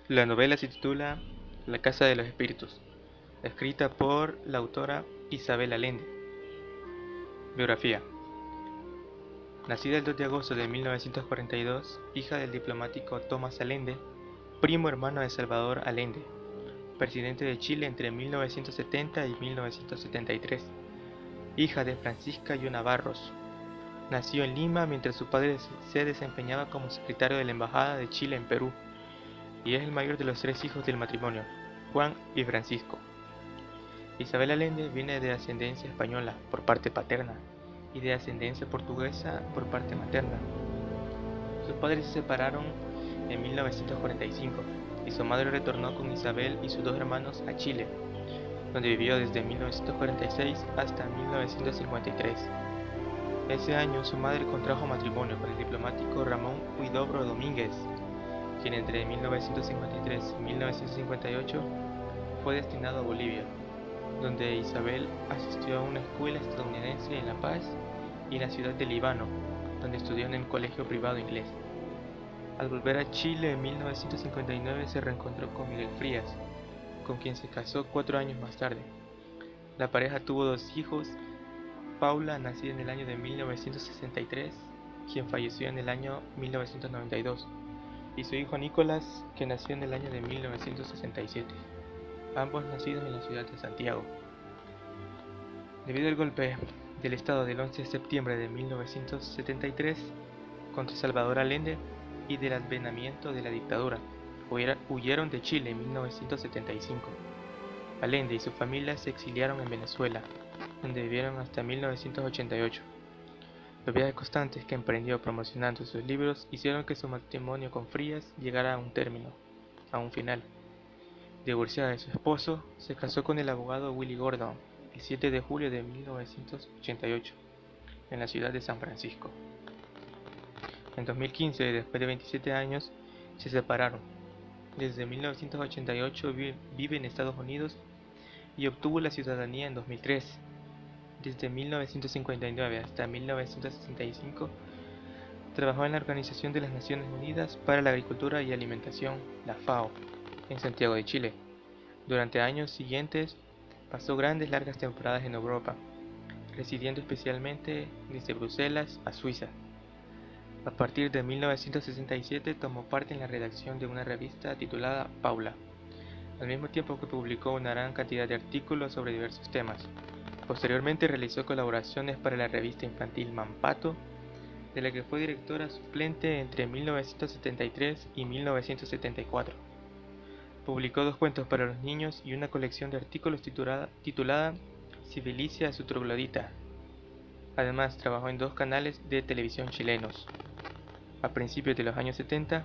La novela se titula La Casa de los Espíritus, escrita por la autora Isabel Allende. Biografía. Nacida el 2 de agosto de 1942, hija del diplomático Tomás Allende, primo hermano de Salvador Allende, presidente de Chile entre 1970 y 1973, hija de Francisca Yona Barros. Nació en Lima mientras su padre se desempeñaba como secretario de la Embajada de Chile en Perú, y es el mayor de los 3 hijos del matrimonio, Juan y Francisco. Isabel Allende viene de ascendencia española por parte paterna y de ascendencia portuguesa por parte materna. Sus padres se separaron en 1945 y su madre retornó con Isabel y sus 2 hermanos a Chile, donde vivió desde 1946 hasta 1953. Ese año su madre contrajo matrimonio con el diplomático Ramón Huidobro Domínguez, quien entre 1953 y 1958 fue destinado a Bolivia, donde Isabel asistió a una escuela estadounidense en La Paz y en la ciudad de Líbano, donde estudió en el colegio privado inglés. Al volver a Chile en 1959 se reencontró con Miguel Frías, con quien se casó 4 años más tarde. La pareja tuvo 2 hijos, Paula, nacida en el año de 1963, quien falleció en el año 1992, y su hijo Nicolás, que nació en el año de 1967, ambos nacidos en la ciudad de Santiago. Debido al golpe del Estado del 11 de septiembre de 1973 contra Salvador Allende y del advenimiento de la dictadura, huyeron de Chile en 1975. Allende y su familia se exiliaron en Venezuela, donde vivieron hasta 1988. Los viajes constantes que emprendió promocionando sus libros hicieron que su matrimonio con Frías llegara a un término, a un final. Divorciada de su esposo, se casó con el abogado Willy Gordon el 7 de julio de 1988, en la ciudad de San Francisco. En 2015, después de 27 años, se separaron. Desde 1988 vive en Estados Unidos y obtuvo la ciudadanía en 2003. Desde 1959 hasta 1965, trabajó en la Organización de las Naciones Unidas para la Agricultura y Alimentación, la FAO, en Santiago de Chile. Durante años siguientes, pasó largas temporadas en Europa, residiendo especialmente desde Bruselas a Suiza. A partir de 1967 tomó parte en la redacción de una revista titulada Paula, al mismo tiempo que publicó una gran cantidad de artículos sobre diversos temas. Posteriormente realizó colaboraciones para la revista infantil Mampato, de la que fue directora suplente entre 1973 y 1974. Publicó 2 cuentos para los niños y una colección de artículos titulada Civilicia su troglodita. Además, trabajó en 2 canales de televisión chilenos. A principios de los años 70,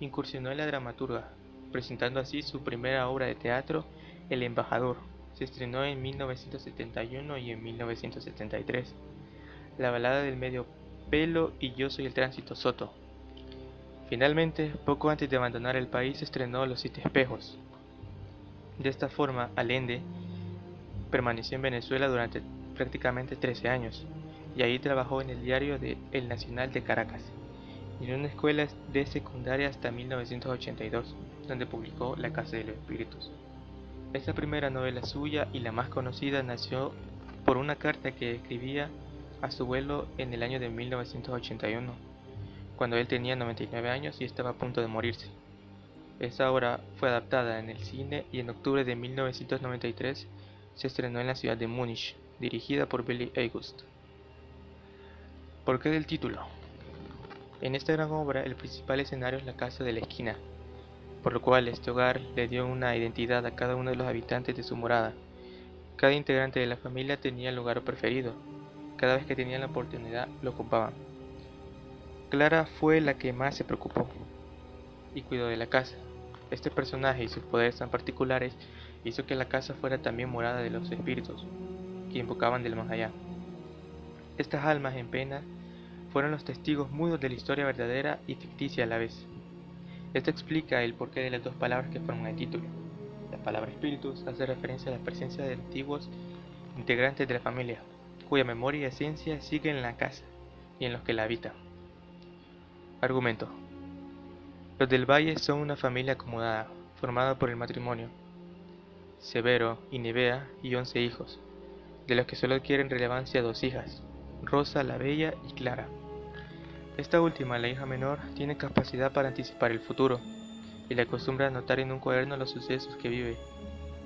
incursionó en la dramaturga, presentando así su primera obra de teatro, El Embajador. Se estrenó en 1971 y en 1973. La balada del medio pelo y Yo soy el tránsito Soto. Finalmente, poco antes de abandonar el país, estrenó Los 7 espejos. De esta forma, Allende permaneció en Venezuela durante prácticamente 13 años, y ahí trabajó en el diario El Nacional de Caracas, y en una escuela de secundaria hasta 1982, donde publicó La Casa de los Espíritus. Esta primera novela suya y la más conocida nació por una carta que escribía a su abuelo en el año de 1981, cuando él tenía 99 años y estaba a punto de morirse. Esta obra fue adaptada en el cine y en octubre de 1993 se estrenó en la ciudad de Múnich, dirigida por Billy August. ¿Por qué del título? En esta gran obra el principal escenario es la casa de la esquina, por lo cual este hogar le dio una identidad a cada uno de los habitantes de su morada. Cada integrante de la familia tenía el lugar preferido, cada vez que tenían la oportunidad lo ocupaban. Clara fue la que más se preocupó y cuidó de la casa. Este personaje y sus poderes tan particulares hizo que la casa fuera también morada de los espíritus, que invocaban del más allá. Estas almas en pena fueron los testigos mudos de la historia verdadera y ficticia a la vez. Esto explica el porqué de las 2 palabras que forman el título. La palabra espíritus hace referencia a la presencia de antiguos integrantes de la familia, cuya memoria y esencia siguen en la casa y en los que la habitan. Argumento. Los del Valle son una familia acomodada, formada por el matrimonio Severo y Nevea y 11 hijos, de los que solo adquieren relevancia 2 hijas, Rosa la Bella y Clara. Esta última, la hija menor, tiene capacidad para anticipar el futuro, y le acostumbra a anotar en un cuaderno los sucesos que vive.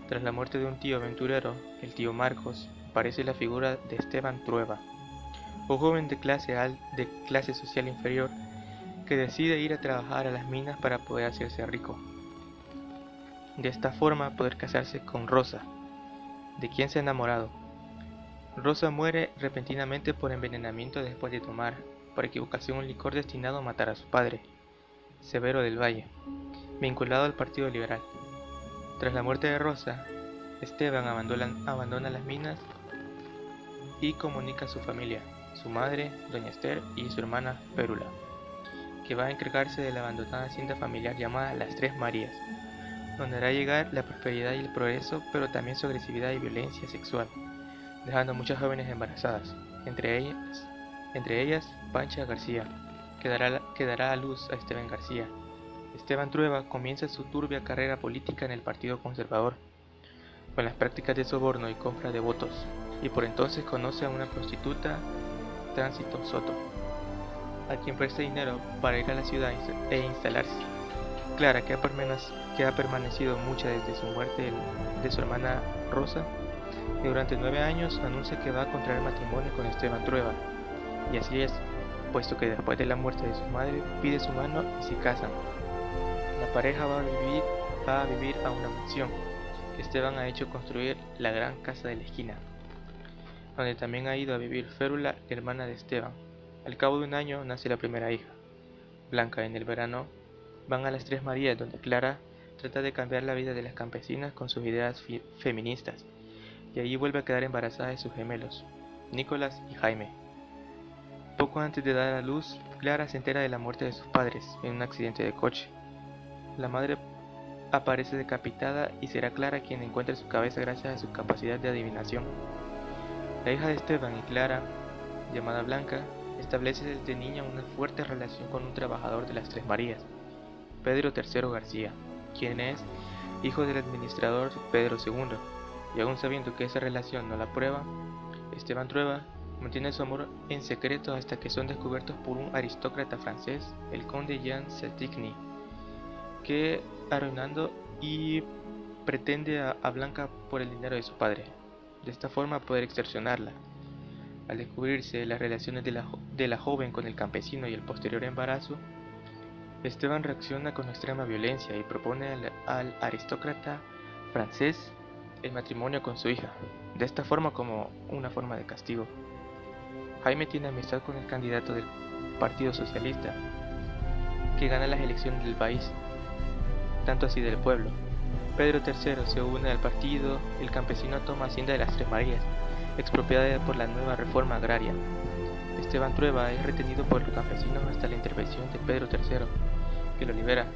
Tras la muerte de un tío aventurero, el tío Marcos, aparece la figura de Esteban Trueba, un joven de clase social inferior que decide ir a trabajar a las minas para poder hacerse rico. De esta forma poder casarse con Rosa, de quien se ha enamorado. Rosa muere repentinamente por envenenamiento después de tomar, por equivocación, un licor destinado a matar a su padre, Severo del Valle, vinculado al Partido Liberal. Tras la muerte de Rosa, Esteban abandona las minas y comunica a su familia, su madre, doña Esther, y su hermana Férula, que va a encargarse de la abandonada hacienda familiar llamada Las Tres Marías, donde hará llegar la prosperidad y el progreso, pero también su agresividad y violencia sexual, dejando a muchas jóvenes embarazadas, entre ellas Pancha García, que dará a luz a Esteban García. Esteban Trueba comienza su turbia carrera política en el Partido Conservador, con las prácticas de soborno y compra de votos, y por entonces conoce a una prostituta, Tránsito Soto, a quien presta dinero para ir a la ciudad e instalarse. Clara, que ha permanecido mucha desde su muerte de su hermana Rosa, y durante 9 años anuncia que va a contraer matrimonio con Esteban Trueba, y así es, puesto que después de la muerte de su madre pide su mano y se casan. La pareja va a vivir a una mansión que Esteban ha hecho construir, la gran casa de la esquina, donde también ha ido a vivir Férula, hermana de Esteban. Al cabo de un año nace la primera hija, Blanca. En el verano van a las Tres Marías, donde Clara trata de cambiar la vida de las campesinas con sus ideas feministas, y allí vuelve a quedar embarazada de sus gemelos, Nicolás y Jaime. Poco antes de dar a luz, Clara se entera de la muerte de sus padres en un accidente de coche. La madre aparece decapitada y será Clara quien encuentre su cabeza gracias a su capacidad de adivinación. La hija de Esteban y Clara, llamada Blanca, establece desde niña una fuerte relación con un trabajador de las Tres Marías, Pedro III García, quien es hijo del administrador Pedro II, y aún sabiendo que esa relación no la prueba, Esteban Trueba mantiene su amor en secreto hasta que son descubiertos por un aristócrata francés, el conde Jean Satigny, que arruinando y pretende a Blanca por el dinero de su padre, de esta forma poder extorsionarla. Al descubrirse las relaciones de la joven con el campesino y el posterior embarazo, Esteban reacciona con extrema violencia y propone al aristócrata francés el matrimonio con su hija, de esta forma como una forma de castigo. Jaime tiene amistad con el candidato del Partido Socialista, que gana las elecciones del país, tanto así del pueblo. Pedro III se une al partido, el campesino toma hacienda de las Tres Marías, expropiada por la nueva reforma agraria. Esteban Trueba es retenido por los campesinos hasta la intervención de Pedro III, que lo libera.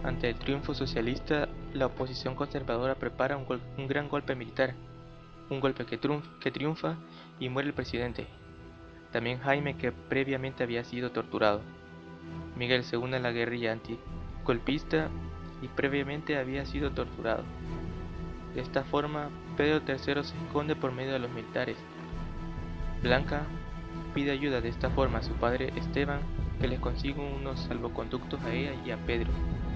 Ante el triunfo socialista, la oposición conservadora prepara un gran golpe militar, un golpe que triunfa y muere el presidente. También Jaime, que previamente había sido torturado. Miguel se une a la guerrilla antigolpista y previamente había sido torturado. De esta forma, Pedro III se esconde por medio de los militares. Blanca pide ayuda de esta forma a su padre Esteban, que les consigue unos salvoconductos a ella y a Pedro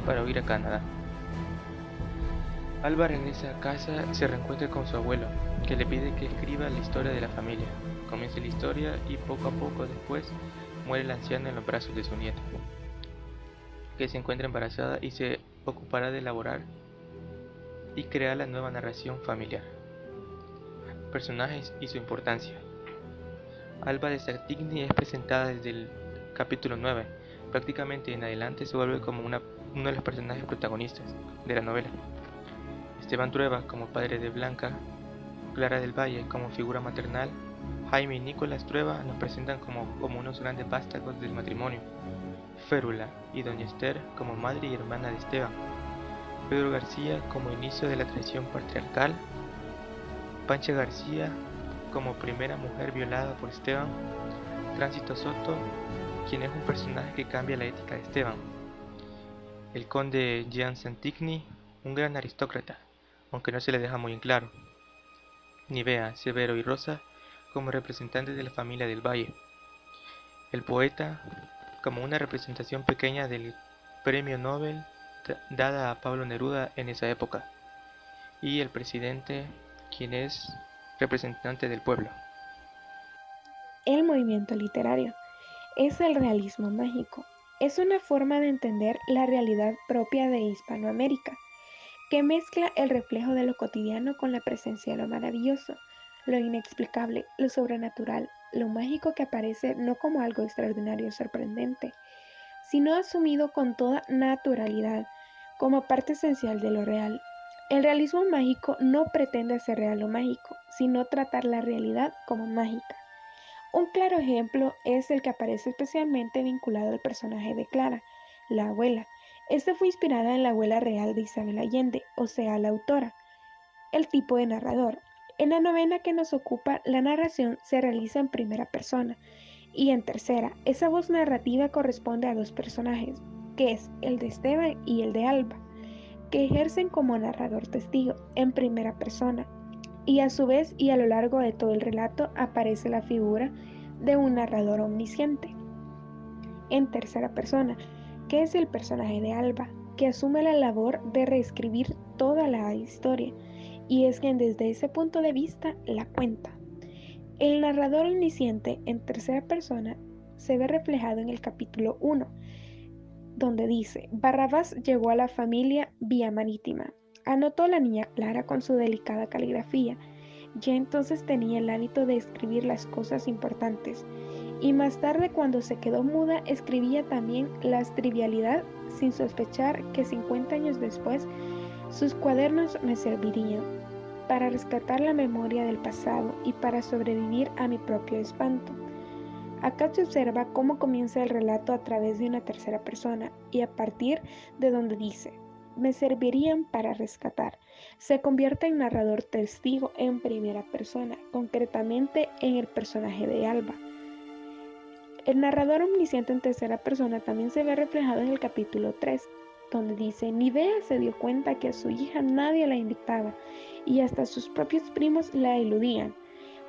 para huir a Canadá. Álvaro en esa casa se reencuentra con su abuelo, que le pide que escriba la historia de la familia. Comienza la historia y poco a poco después muere el anciano en los brazos de su nieta, que se encuentra embarazada y se ocupará de elaborar y crear la nueva narración familiar. Personajes y su importancia. Alba de Satigny es presentada desde el capítulo 9, prácticamente en adelante se vuelve como uno de los personajes protagonistas de la novela. Esteban Trueba como padre de Blanca, Clara del Valle como figura maternal, Jaime y Nicolás Trueba nos presentan como unos grandes vástagos del matrimonio, Férula y doña Esther como madre y hermana de Esteban, Pedro García como inicio de la tradición patriarcal, Pancha García como primera mujer violada por Esteban, Tránsito Soto, quien es un personaje que cambia la ética de Esteban, el conde Jean Santigny, un gran aristócrata, aunque no se le deja muy en claro. Nivea, Severo y Rosa como representantes de la familia del Valle. El poeta como una representación pequeña del premio Nobel dada a Pablo Neruda en esa época. Y el presidente, quien es representante del pueblo. El movimiento literario es el realismo mágico. Es una forma de entender la realidad propia de Hispanoamérica, que mezcla el reflejo de lo cotidiano con la presencia de lo maravilloso, lo inexplicable, lo sobrenatural, lo mágico que aparece no como algo extraordinario o sorprendente, sino asumido con toda naturalidad, como parte esencial de lo real. El realismo mágico no pretende hacer real lo mágico, sino tratar la realidad como mágica. Un claro ejemplo es el que aparece especialmente vinculado al personaje de Clara, la abuela. Esta fue inspirada en la abuela real de Isabel Allende, o sea, la autora. El tipo de narrador. En la novela que nos ocupa, la narración se realiza en primera persona y en tercera. Esa voz narrativa corresponde a dos personajes, que es el de Esteban y el de Alba, que ejercen como narrador testigo en primera persona. Y a su vez y a lo largo de todo el relato aparece la figura de un narrador omnisciente en tercera persona, que es el personaje de Alba, que asume la labor de reescribir toda la historia y es quien desde ese punto de vista la cuenta. El narrador omnisciente en tercera persona se ve reflejado en el capítulo 1, donde dice: Barrabás llegó a la familia vía marítima. Anotó la niña Clara con su delicada caligrafía. Ya entonces tenía el hábito de escribir las cosas importantes, y más tarde, cuando se quedó muda, escribía también las trivialidades sin sospechar que 50 años después sus cuadernos me servirían para rescatar la memoria del pasado y para sobrevivir a mi propio espanto. Acá se observa cómo comienza el relato a través de una tercera persona y a partir de donde dice: me servirían para rescatar. Se convierte en narrador testigo en primera persona, concretamente en el personaje de Alba. El narrador omnisciente en tercera persona también se ve reflejado en el capítulo 3, donde dice: Nivea se dio cuenta que a su hija nadie la invitaba y hasta sus propios primos la eludían.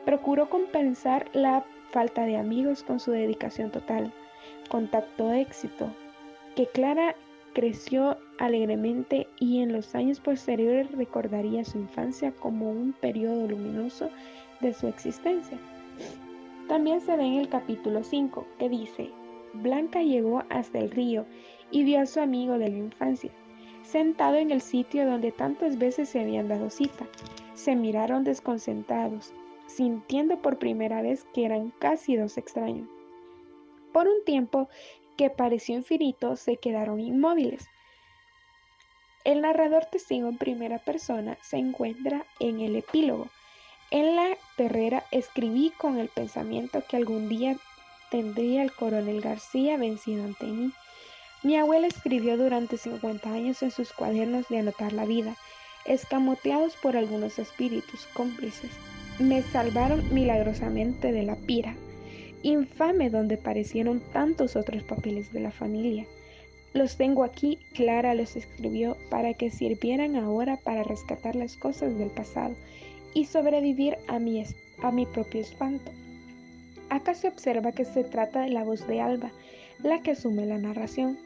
Procuró compensar la falta de amigos con su dedicación total. Contactó éxito, que Clara creció alegremente y en los años posteriores recordaría su infancia como un periodo luminoso de su existencia. También se ve en el capítulo 5, que dice: Blanca llegó hasta el río y vio a su amigo de la infancia, sentado en el sitio donde tantas veces se habían dado cita. Se miraron desconcertados, sintiendo por primera vez que eran casi dos extraños. Por un tiempo que pareció infinito, se quedaron inmóviles. El narrador testigo en primera persona se encuentra en el epílogo. En la perrera escribí con el pensamiento que algún día tendría el coronel García vencido ante mí. Mi abuela escribió durante 50 años en sus cuadernos de anotar la vida, escamoteados por algunos espíritus cómplices. Me salvaron milagrosamente de la pira, infame donde parecieron tantos otros papeles de la familia. Los tengo aquí, Clara los escribió para que sirvieran ahora para rescatar las cosas del pasado y sobrevivir a mi propio espanto. Acá se observa que se trata de la voz de Alba, la que asume la narración.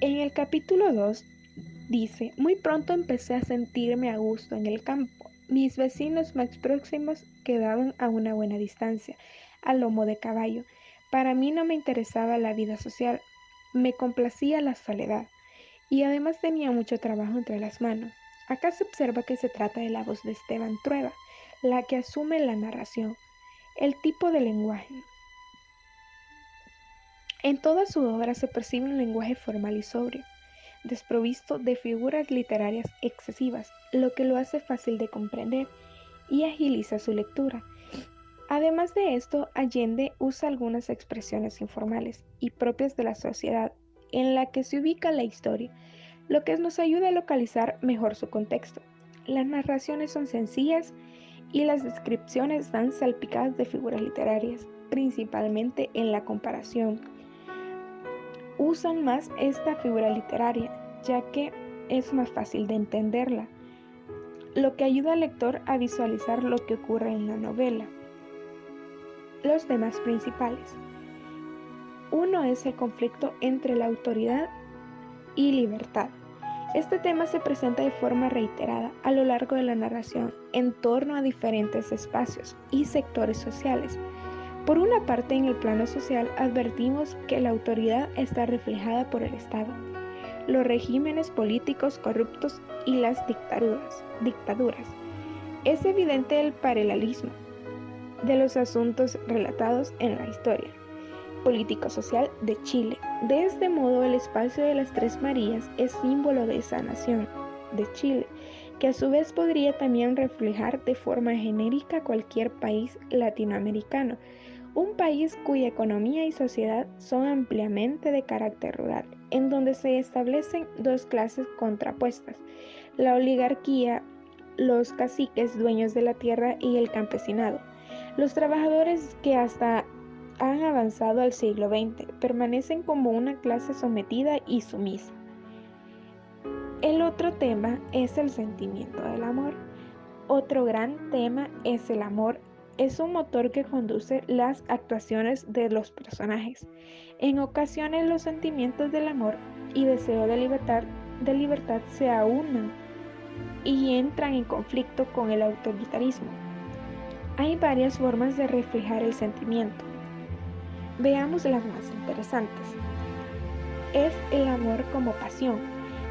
En el capítulo 2 dice: muy pronto empecé a sentirme a gusto en el campo. Mis vecinos más próximos quedaban a una buena distancia, al lomo de caballo. Para mí no me interesaba la vida social, me complacía la soledad y además tenía mucho trabajo entre las manos. Acá se observa que se trata de la voz de Esteban Trueba, la que asume la narración. El tipo de lenguaje. En toda su obra se percibe un lenguaje formal y sobrio, desprovisto de figuras literarias excesivas, lo que lo hace fácil de comprender y agiliza su lectura. Además de esto, Allende usa algunas expresiones informales y propias de la sociedad en la que se ubica la historia, lo que nos ayuda a localizar mejor su contexto. Las narraciones son sencillas y las descripciones están salpicadas de figuras literarias, principalmente en la comparación. usan más esta figura literaria, ya que es más fácil de entenderla, lo que ayuda al lector a visualizar lo que ocurre en la novela. Los temas principales. Uno es el conflicto entre la autoridad y libertad. Este tema se presenta de forma reiterada a lo largo de la narración en torno a diferentes espacios y sectores sociales. Por una parte, en el plano social advertimos que la autoridad está reflejada por el Estado, los regímenes políticos corruptos y las dictaduras. Es evidente el paralelismo de los asuntos relatados en la historia político-social de Chile. De este modo, el espacio de las Tres Marías es símbolo de esa nación, de Chile, que a su vez podría también reflejar de forma genérica cualquier país latinoamericano, un país cuya economía y sociedad son ampliamente de carácter rural, en donde se establecen dos clases contrapuestas, la oligarquía, los caciques dueños de la tierra y el campesinado. Los trabajadores que hasta han avanzado al siglo XX permanecen como una clase sometida y sumisa. El otro tema es el sentimiento del amor. Otro gran tema es el amor. Es un motor que conduce las actuaciones de los personajes. En ocasiones los sentimientos del amor y deseo de libertad se aunan y entran en conflicto con el autoritarismo. Hay varias formas de reflejar el sentimiento. Veamos las más interesantes. Es el amor como pasión.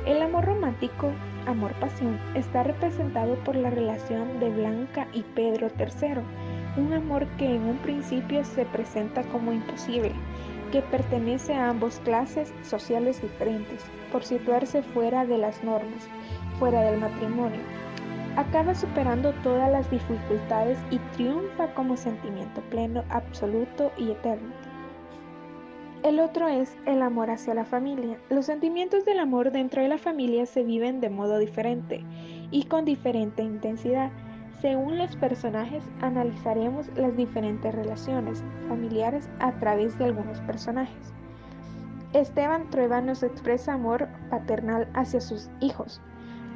El amor romántico, amor-pasión, está representado por la relación de Blanca y Pedro III, un amor que en un principio se presenta como imposible, que pertenece a ambas clases sociales diferentes, por situarse fuera de las normas, fuera del matrimonio. Acaba superando todas las dificultades y triunfa como sentimiento pleno, absoluto y eterno. El otro es el amor hacia la familia. Los sentimientos del amor dentro de la familia se viven de modo diferente y con diferente intensidad. Según los personajes, analizaremos las diferentes relaciones familiares a través de algunos personajes. Esteban Trueba nos expresa amor paternal hacia sus hijos,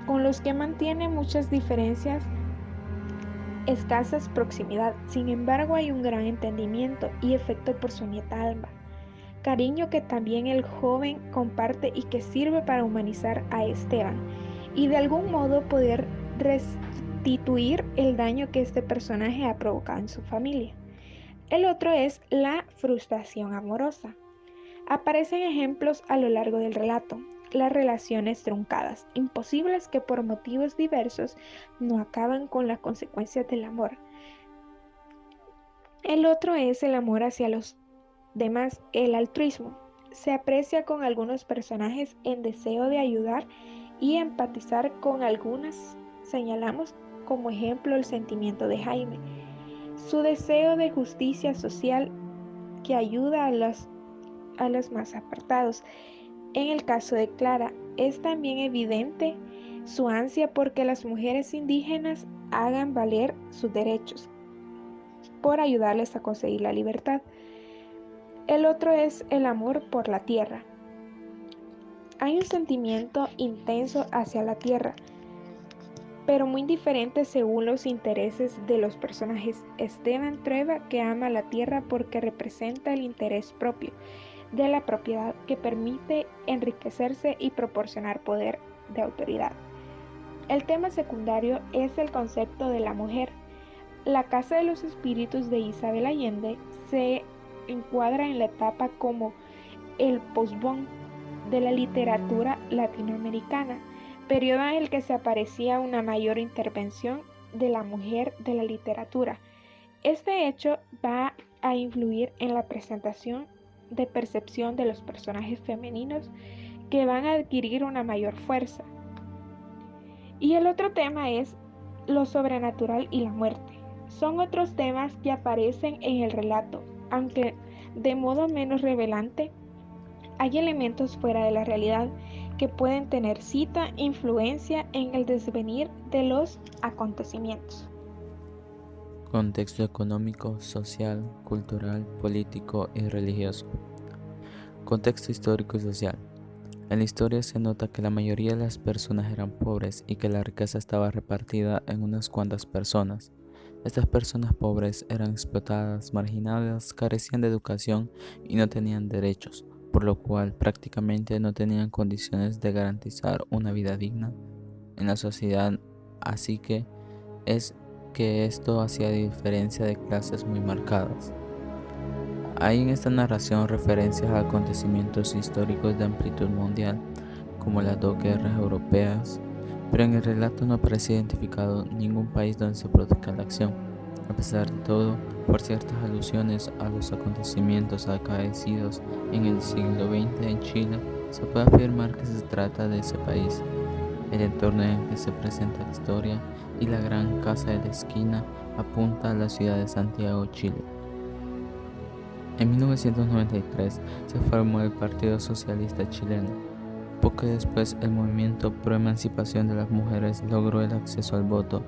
con los que mantiene muchas diferencias, escasas proximidad. Sin embargo, hay un gran entendimiento y afecto por su nieta Alma. Cariño que también el joven comparte y que sirve para humanizar a Esteban y de algún modo poder restituir el daño que este personaje ha provocado en su familia. El otro es la frustración amorosa. Aparecen ejemplos a lo largo del relato, las relaciones truncadas, imposibles que por motivos diversos no acaban con las consecuencias del amor. El otro es el amor hacia los demás, el altruismo. Se aprecia con algunos personajes en deseo de ayudar y empatizar con algunas. Señalamos como ejemplo el sentimiento de Jaime, su deseo de justicia social que ayuda a los más apartados. En el caso de Clara, es también evidente su ansia porque las mujeres indígenas hagan valer sus derechos, por ayudarles a conseguir la libertad. El otro es el amor por la tierra. Hay un sentimiento intenso hacia la tierra, pero muy diferente según los intereses de los personajes. Esteban Trueba, que ama la tierra porque representa el interés propio de la propiedad que permite enriquecerse y proporcionar poder de autoridad. El tema secundario es el concepto de la mujer. La Casa de los Espíritus de Isabel Allende se encuadra en la etapa como el post-boom de la literatura latinoamericana, periodo en el que se aparecía una mayor intervención de la mujer de la literatura. Este hecho va a influir en la presentación de percepción de los personajes femeninos que van a adquirir una mayor fuerza. Y el otro tema es lo sobrenatural y la muerte. Son otros temas que aparecen en el relato, aunque de modo menos revelante. Hay elementos fuera de la realidad que pueden tener cita influencia en el devenir de los acontecimientos. Contexto económico, social, cultural, político y religioso. Contexto histórico y social. En la historia se nota que la mayoría de las personas eran pobres y que la riqueza estaba repartida en unas cuantas personas. Estas personas pobres eran explotadas, marginadas, carecían de educación y no tenían derechos, por lo cual prácticamente no tenían condiciones de garantizar una vida digna en la sociedad, así que esto hacía diferencia de clases muy marcadas. Hay en esta narración referencias a acontecimientos históricos de amplitud mundial, como las dos guerras europeas, pero en el relato no aparece identificado ningún país donde se produzca la acción. A pesar de todo, por ciertas alusiones a los acontecimientos acaecidos en el siglo XX en Chile, se puede afirmar que se trata de ese país. El entorno en el que se presenta la historia y la gran casa de la esquina apunta a la ciudad de Santiago, Chile. En 1993 se formó el Partido Socialista Chileno. Poco después, el movimiento pro emancipación de las mujeres logró el acceso al voto.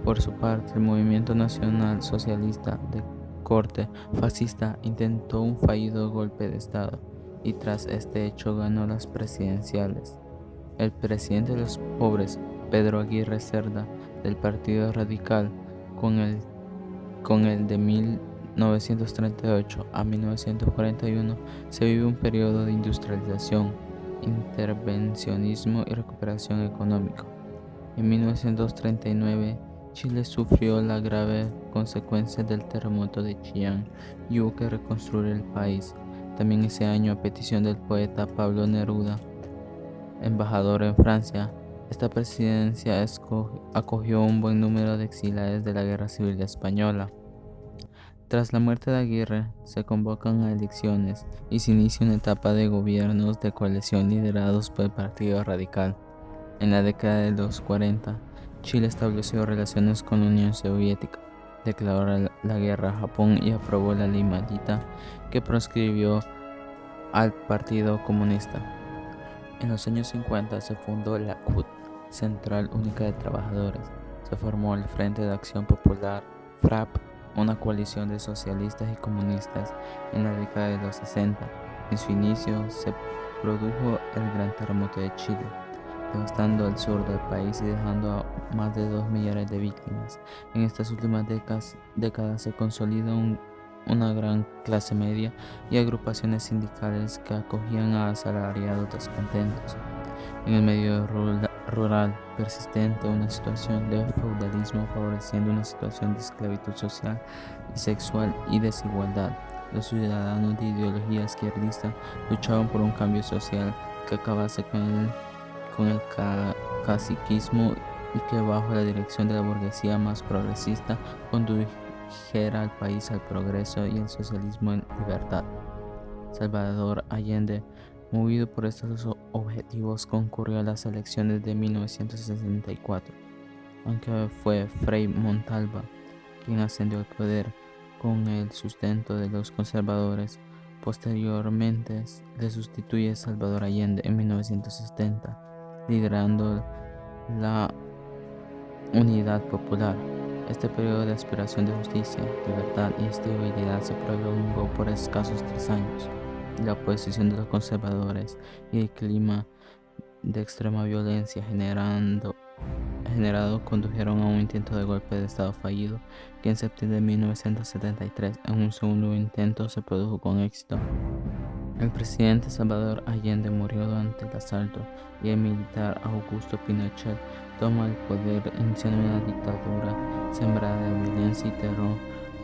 Por su parte, el movimiento nacional socialista de corte fascista intentó un fallido golpe de Estado y tras este hecho ganó las presidenciales. El presidente de los pobres, Pedro Aguirre Cerda, del Partido Radical, con el de 1938 a 1941 se vive un periodo de industrialización, intervencionismo y recuperación económica. En 1939, Chile sufrió la grave consecuencia del terremoto de Chillán y hubo que reconstruir el país. También ese año, a petición del poeta Pablo Neruda, embajador en Francia, esta presidencia acogió un buen número de exiliados de la Guerra Civil Española. Tras la muerte de Aguirre, se convocan a elecciones y se inicia una etapa de gobiernos de coalición liderados por el Partido Radical. En la década de los 40, Chile estableció relaciones con la Unión Soviética, declaró la guerra a Japón y aprobó la Ley Maldita, que proscribió al Partido Comunista. En los años 50 se fundó la CUT, Central Única de Trabajadores. Se formó el Frente de Acción Popular, FRAP, una coalición de socialistas y comunistas en la década de los 60. En su inicio se produjo el Gran Terremoto de Chile, devastando el sur del país y dejando a más de 2 millones de víctimas. En estas últimas décadas se consolida una gran clase media y agrupaciones sindicales que acogían a asalariados descontentos. En el medio rural persistente una situación de feudalismo favoreciendo una situación de esclavitud social y sexual y desigualdad. Los ciudadanos de ideología izquierdista luchaban por un cambio social que acabase con el caciquismo y que bajo la dirección de la burguesía más progresista condujera al país al progreso y el socialismo en libertad. Salvador Allende, movido por estos objetivos, concurrió a las elecciones de 1964, aunque fue Frei Montalva quien ascendió al poder con el sustento de los conservadores. Posteriormente le sustituye Salvador Allende en 1970, liderando la Unidad Popular. Este periodo de aspiración de justicia, libertad y estabilidad se prolongó por escasos 3 años. La oposición de los conservadores y el clima de extrema violencia generado condujeron a un intento de golpe de Estado fallido que en septiembre de 1973 en un segundo intento se produjo con éxito. El presidente Salvador Allende murió durante el asalto y el militar Augusto Pinochet toma el poder iniciando una dictadura sembrada de violencia y terror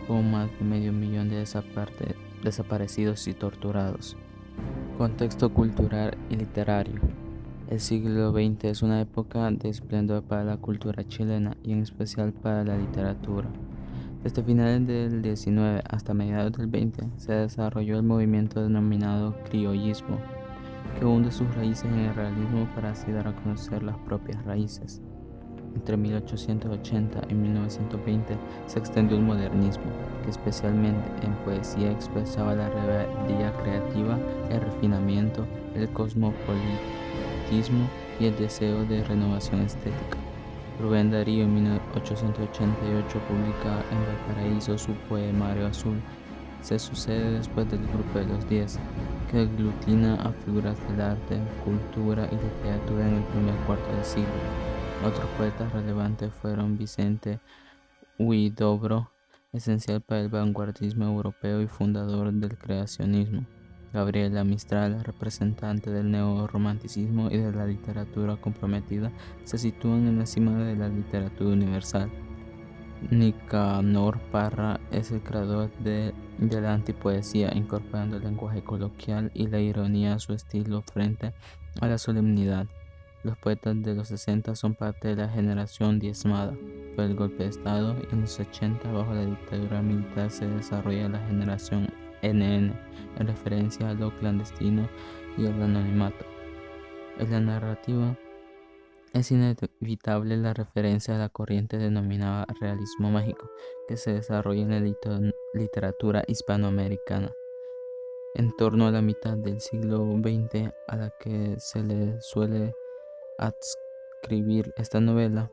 con más de medio millón de desaparecidos y torturados. Contexto cultural y literario. El siglo XX es una época de esplendor para la cultura chilena y en especial para la literatura. Desde finales del XIX hasta mediados del XX se desarrolló el movimiento denominado criollismo, que hunde sus raíces en el realismo para así dar a conocer las propias raíces. Entre 1880 y 1920 se extendió el modernismo, que especialmente en poesía expresaba la rebeldía creativa, el refinamiento, el cosmopolitismo y el deseo de renovación estética. Rubén Darío en 1888 publica en Valparaíso su poemario Azul. Se sucede después del Grupo de los 10. que aglutina a figuras del arte, cultura y literatura en el primer cuarto del siglo. Otros poetas relevantes fueron Vicente Huidobro, esencial para el vanguardismo europeo y fundador del creacionismo; Gabriela Mistral, representante del neorromanticismo y de la literatura comprometida, se sitúan en la cima de la literatura universal. Nicanor Parra es el creador de la antipoesía, incorporando el lenguaje coloquial y la ironía a su estilo frente a la solemnidad. Los poetas de los 60 son parte de la generación diezmada por el golpe de Estado, y en los 80, bajo la dictadura militar, se desarrolla la generación NN, en referencia a lo clandestino y al anonimato. En la narrativa es inevitable la referencia a la corriente denominada realismo mágico, que se desarrolla en la literatura hispanoamericana en torno a la mitad del siglo XX, a la que se le suele adscribir esta novela.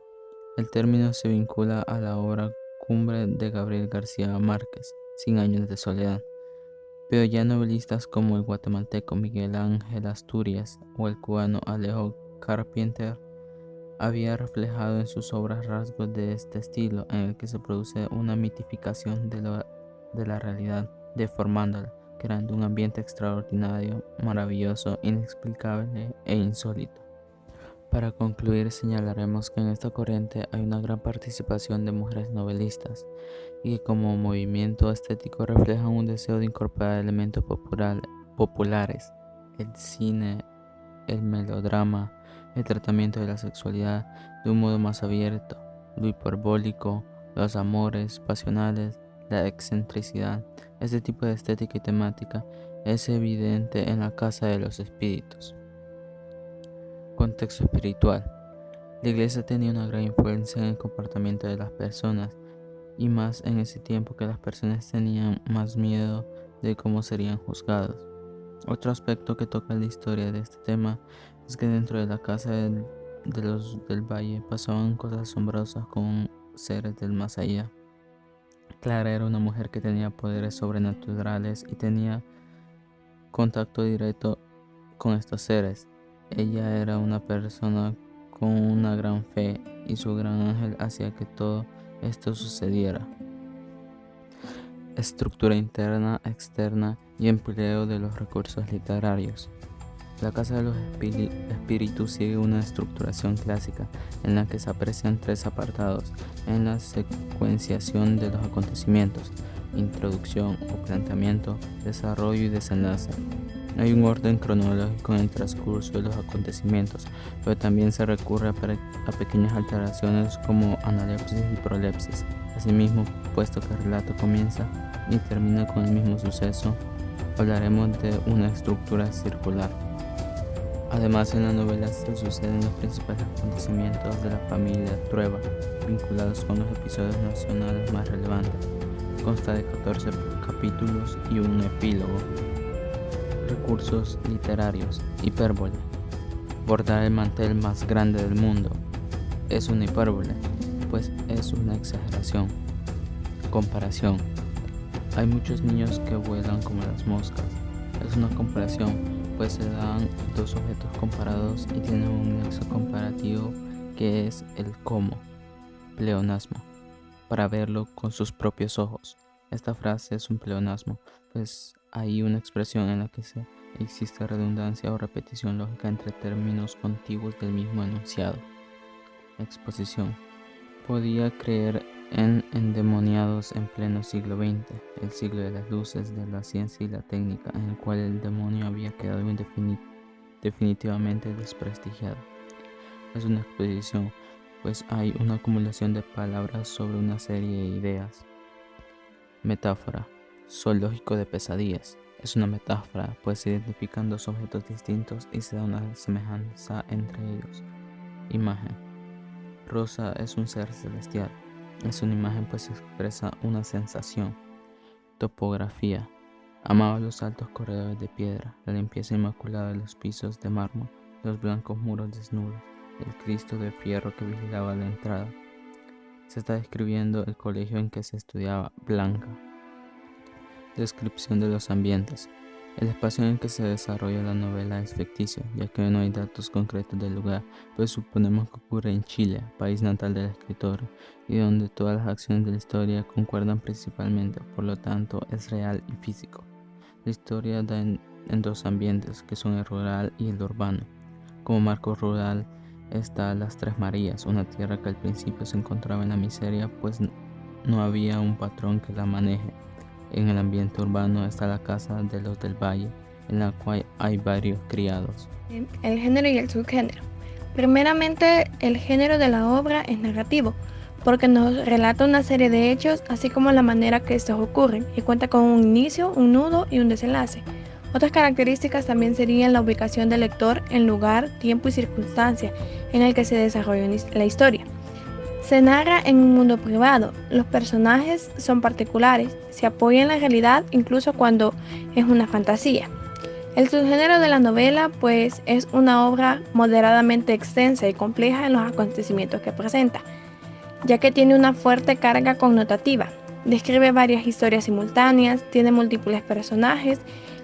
El término se vincula a la obra cumbre de Gabriel García Márquez, Cien años de soledad, pero ya novelistas como el guatemalteco Miguel Ángel Asturias o el cubano Alejo Carpentier había reflejado en sus obras rasgos de este estilo, en el que se produce una mitificación de la realidad, deformándola, creando un ambiente extraordinario, maravilloso, inexplicable e insólito. Para concluir, señalaremos que en esta corriente hay una gran participación de mujeres novelistas, y que como movimiento estético reflejan un deseo de incorporar elementos populares, el cine, el melodrama, el tratamiento de la sexualidad de un modo más abierto, lo hiperbólico, los amores pasionales, la excentricidad. Este tipo de estética y temática es evidente en La Casa de los Espíritus. Contexto espiritual. La Iglesia tenía una gran influencia en el comportamiento de las personas, y más en ese tiempo, que las personas tenían más miedo de cómo serían juzgados. Otro aspecto que toca la historia de este tema es que dentro de la casa de los del Valle pasaban cosas asombrosas con seres del más allá. Clara era una mujer que tenía poderes sobrenaturales y tenía contacto directo con estos seres. Ella era una persona con una gran fe, y su gran ángel hacía que todo esto sucediera. Estructura interna, externa y empleo de los recursos literarios. La Casa de los Espíritus sigue una estructuración clásica, en la que se aprecian tres apartados en la secuenciación de los acontecimientos: introducción o planteamiento, desarrollo y desenlace. Hay un orden cronológico en el transcurso de los acontecimientos, pero también se recurre a pequeñas alteraciones como analepsis y prolepsis. Asimismo, puesto que el relato comienza y termina con el mismo suceso, hablaremos de una estructura circular. Además, en la novela se suceden los principales acontecimientos de la familia Trueba, vinculados con los episodios nacionales más relevantes. Consta de 14 capítulos y un epílogo. Recursos literarios. Hipérbole. Bordar el mantel más grande del mundo. Es una hipérbole, pues es una exageración. Comparación. Hay muchos niños que vuelan como las moscas. Es una comparación, pues se dan dos objetos comparados y tienen un nexo comparativo, que es el cómo, pleonasmo, para verlo con sus propios ojos. Esta frase es un pleonasmo, pues hay una expresión en la que existe redundancia o repetición lógica entre términos contiguos del mismo enunciado. Exposición. Podía creer en endemoniados en pleno siglo XX, el siglo de las luces, de la ciencia y la técnica, en el cual el demonio había quedado definitivamente desprestigiado. Es una exposición, pues hay una acumulación de palabras sobre una serie de ideas. Metáfora. Zoológico de pesadillas. Es una metáfora, pues se identifican dos objetos distintos y se da una semejanza entre ellos. Imagen. Rosa es un ser celestial. Es una imagen, pues expresa una sensación. Topografía. Amaba los altos corredores de piedra, la limpieza inmaculada de los pisos de mármol, los blancos muros desnudos, el Cristo de fierro que vigilaba la entrada. Se está describiendo el colegio en que se estudiaba. Blanca. Descripción de los ambientes. El espacio en el que se desarrolla la novela es ficticio, ya que no hay datos concretos del lugar, pero suponemos que ocurre en Chile, país natal del escritor, y donde todas las acciones de la historia concuerdan principalmente, por lo tanto es real y físico. La historia da en dos ambientes, que son el rural y el urbano. Como marco rural está las Tres Marías, una tierra que al principio se encontraba en la miseria, pues no había un patrón que la maneje. En el ambiente urbano está la Casa de los del Valle, en la cual hay varios criados. El género y el subgénero. Primeramente, el género de la obra es narrativo, porque nos relata una serie de hechos, así como la manera que estos ocurren, y cuenta con un inicio, un nudo y un desenlace. Otras características también serían la ubicación del lector en lugar, tiempo y circunstancia en el que se desarrolla la historia. Se narra en un mundo privado, los personajes son particulares, se apoya en la realidad incluso cuando es una fantasía. El subgénero de la novela pues es una obra moderadamente extensa y compleja en los acontecimientos que presenta, ya que tiene una fuerte carga connotativa. Describe varias historias simultáneas, tiene múltiples personajes,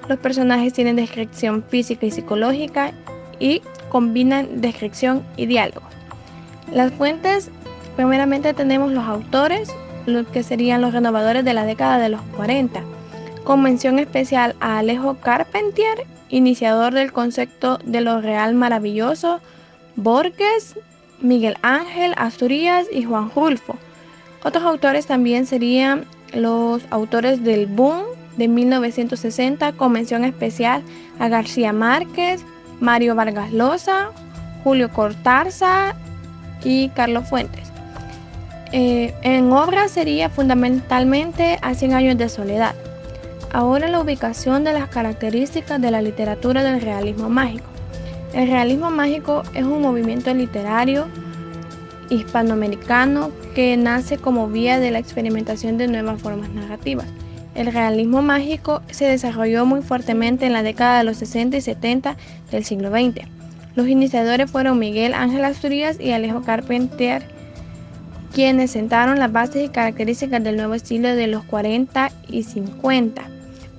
los personajes tienen descripción física y psicológica y combinan descripción y diálogo. Las fuentes, primeramente tenemos los autores, los que serían los renovadores de la década de los 40, con mención especial a Alejo Carpentier, iniciador del concepto de lo real maravilloso, Borges, Miguel Ángel Asturias y Juan Rulfo. Otros autores también serían los autores del boom de 1960, con mención especial a García Márquez, Mario Vargas Llosa, Julio Cortázar y Carlos Fuentes. En obra sería fundamentalmente a 100 años de soledad. Ahora la ubicación de las características de la literatura del realismo mágico. El realismo mágico es un movimiento literario hispanoamericano que nace como vía de la experimentación de nuevas formas narrativas. El realismo mágico se desarrolló muy fuertemente en la década de los 60 y 70 del siglo XX. Los iniciadores fueron Miguel Ángel Asturias y Alejo Carpentier, quienes sentaron las bases y características del nuevo estilo de los 40 y 50.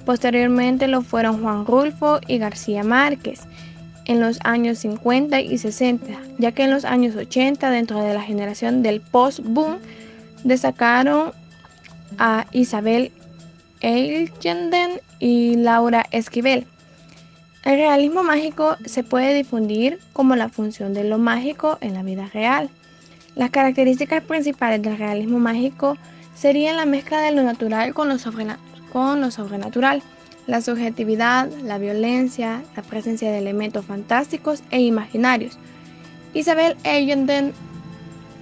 Posteriormente lo fueron Juan Rulfo y García Márquez en los años 50 y 60, ya que en los años 80, dentro de la generación del post-boom, destacaron a Isabel Allende y Laura Esquivel. El realismo mágico se puede difundir como la función de lo mágico en la vida real. Las características principales del realismo mágico serían la mezcla de lo natural con lo sobrenatural, la subjetividad, la violencia, la presencia de elementos fantásticos e imaginarios. Isabel Allende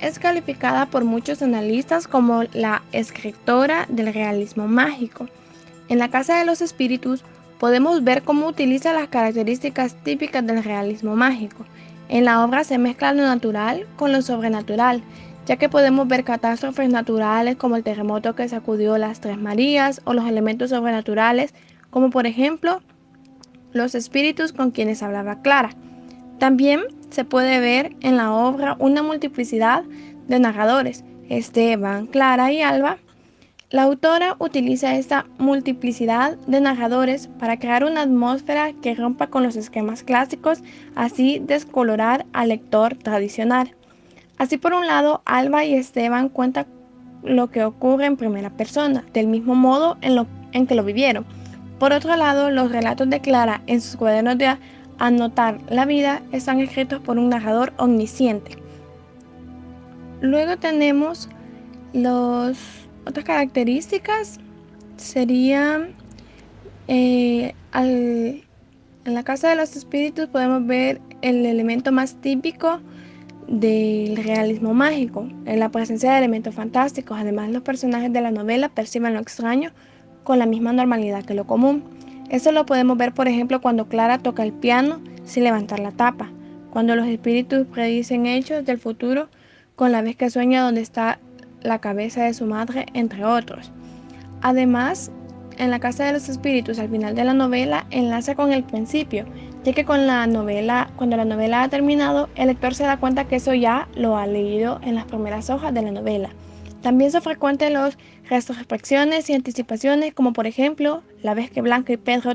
es calificada por muchos analistas como la escritora del realismo mágico. En La Casa de los Espíritus podemos ver cómo utiliza las características típicas del realismo mágico. En la obra se mezcla lo natural con lo sobrenatural, ya que podemos ver catástrofes naturales como el terremoto que sacudió las Tres Marías o los elementos sobrenaturales como por ejemplo los espíritus con quienes hablaba Clara. También se puede ver en la obra una multiplicidad de narradores, Esteban, Clara y Alba. La autora utiliza esta multiplicidad de narradores para crear una atmósfera que rompa con los esquemas clásicos, así descolorar al lector tradicional. Así por un lado, Alba y Esteban cuentan lo que ocurre en primera persona, del mismo modo en que lo vivieron. Por otro lado, los relatos de Clara en sus cuadernos de anotar la vida están escritos por un narrador omnisciente. Luego tenemos otras características, serían en La Casa de los Espíritus podemos ver el elemento más típico del realismo mágico, en la presencia de elementos fantásticos. Además, los personajes de la novela perciben lo extraño con la misma normalidad que lo común. Esto lo podemos ver, por ejemplo, cuando Clara toca el piano sin levantar la tapa, cuando los espíritus predicen hechos del futuro con la vez que sueña donde está la cabeza de su madre, entre otros. Además, en La Casa de los Espíritus, al final de la novela, enlaza con el principio, ya que cuando la novela ha terminado, el lector se da cuenta que eso ya lo ha leído en las primeras hojas de la novela. También son frecuentes los retrospecciones y anticipaciones, como por ejemplo, la vez que Blanca y Pedro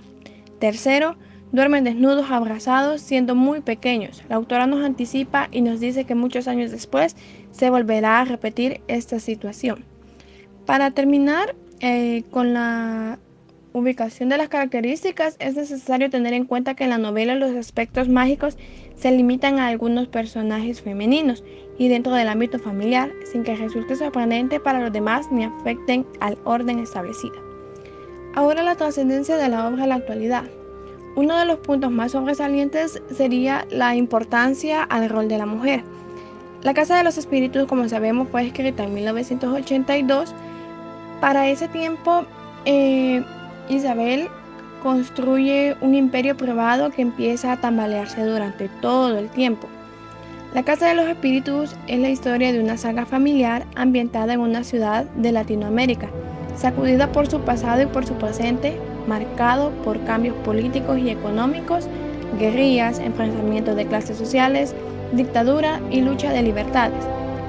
Tercero, duermen desnudos, abrazados, siendo muy pequeños. La autora nos anticipa y nos dice que muchos años después se volverá a repetir esta situación. Para terminar con la ubicación de las características, es necesario tener en cuenta que en la novela los aspectos mágicos se limitan a algunos personajes femeninos y dentro del ámbito familiar, sin que resulte sorprendente para los demás ni afecten al orden establecido. Ahora, la trascendencia de la obra en la actualidad. Uno de los puntos más sobresalientes sería la importancia al rol de la mujer. La Casa de los Espíritus, como sabemos, fue escrita en 1982. Para ese tiempo, Isabel construye un imperio privado que empieza a tambalearse durante todo el tiempo. La Casa de los Espíritus es la historia de una saga familiar ambientada en una ciudad de Latinoamérica, sacudida por su pasado y por su presente, marcado por cambios políticos y económicos, guerrillas, enfrentamientos de clases sociales, dictadura y lucha de libertades.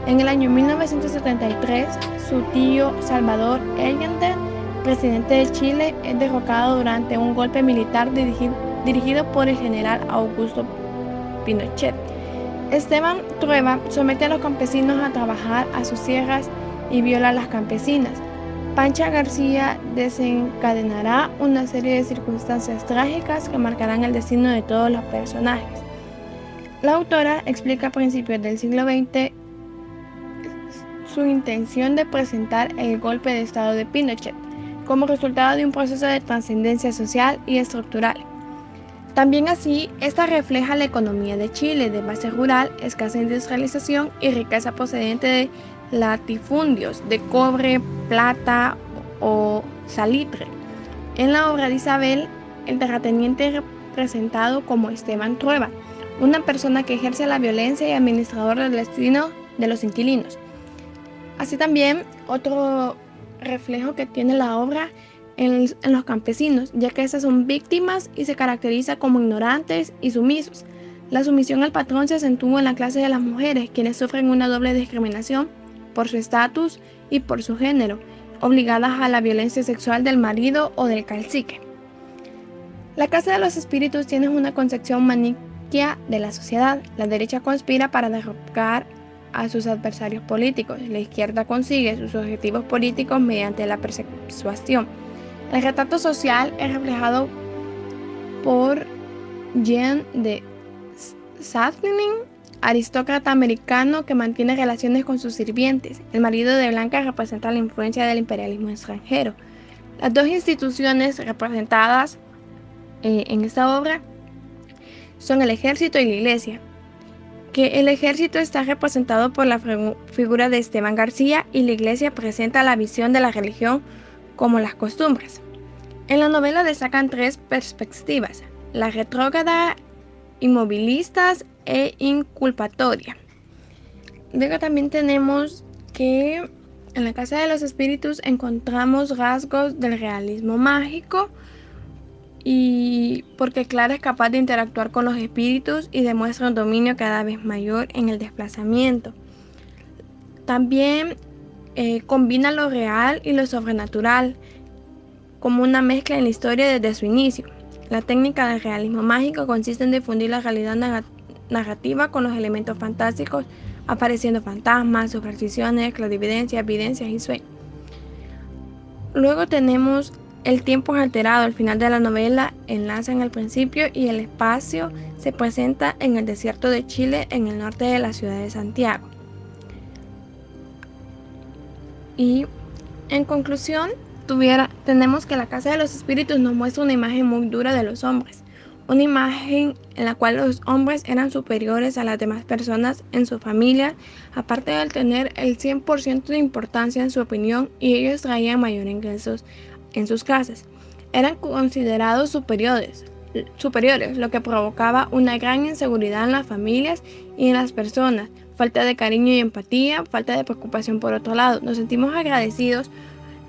En el año 1973, su tío Salvador Allende, presidente de Chile, es derrocado durante un golpe militar dirigido por el general Augusto Pinochet. Esteban Trueba somete a los campesinos a trabajar a sus tierras y viola a las campesinas. Pancha García desencadenará una serie de circunstancias trágicas que marcarán el destino de todos los personajes. La autora explica a principios del siglo XX su intención de presentar el golpe de estado de Pinochet como resultado de un proceso de trascendencia social y estructural. También así, esta refleja la economía de Chile de base rural, escasa industrialización y riqueza procedente de latifundios de cobre, plata o salitre. En la obra de Isabel, el terrateniente es representado como Esteban Trueba, una persona que ejerce la violencia y administrador del destino de los inquilinos. Así también, otro reflejo que tiene la obra en los campesinos, ya que estas son víctimas y se caracteriza como ignorantes y sumisos. La sumisión al patrón se acentúa en la clase de las mujeres, quienes sufren una doble discriminación por su estatus y por su género, obligadas a la violencia sexual del marido o del cacique. La Casa de los Espíritus tiene una concepción maniquea de la sociedad. La derecha conspira para derrocar a sus adversarios políticos. La izquierda consigue sus objetivos políticos mediante la persuasión. El retrato social es reflejado por Jean de Sathling, aristócrata americano que mantiene relaciones con sus sirvientes. El marido de Blanca representa la influencia del imperialismo extranjero. Las dos instituciones representadas en esta obra son el ejército y la iglesia, que el ejército está representado por la figura de Esteban García y la iglesia presenta la visión de la religión como las costumbres. En la novela destacan tres perspectivas: la retrógrada, inmovilistas e inculpatoria. Luego también tenemos que en la Casa de los Espíritus encontramos rasgos del realismo mágico, y porque Clara es capaz de interactuar con los espíritus y demuestra un dominio cada vez mayor en el desplazamiento. También combina lo real y lo sobrenatural como una mezcla en la historia desde su inicio. La técnica del realismo mágico consiste en difundir la realidad narrativa con los elementos fantásticos, apareciendo fantasmas, supersticiones, clarividencias, evidencias y sueños. Luego tenemos el tiempo es alterado. Al final de la novela enlaza en el principio y el espacio se presenta en el desierto de Chile, en el norte de la ciudad de Santiago. Y en conclusión, tenemos que la Casa de los Espíritus nos muestra una imagen muy dura de los hombres, una imagen en la cual los hombres eran superiores a las demás personas en su familia, aparte de tener el 100% de importancia en su opinión, y ellos traían mayor ingresos en sus casas. Eran considerados superiores, lo que provocaba una gran inseguridad en las familias y en las personas, falta de cariño y empatía, falta de preocupación por otro lado. Nos sentimos agradecidos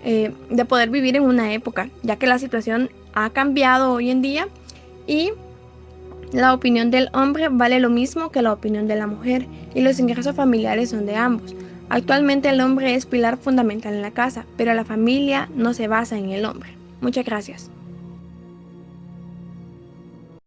de poder vivir en una época, ya que la situación ha cambiado hoy en día y la opinión del hombre vale lo mismo que la opinión de la mujer y los ingresos familiares son de ambos. Actualmente el hombre es pilar fundamental en la casa, pero la familia no se basa en el hombre. Muchas gracias.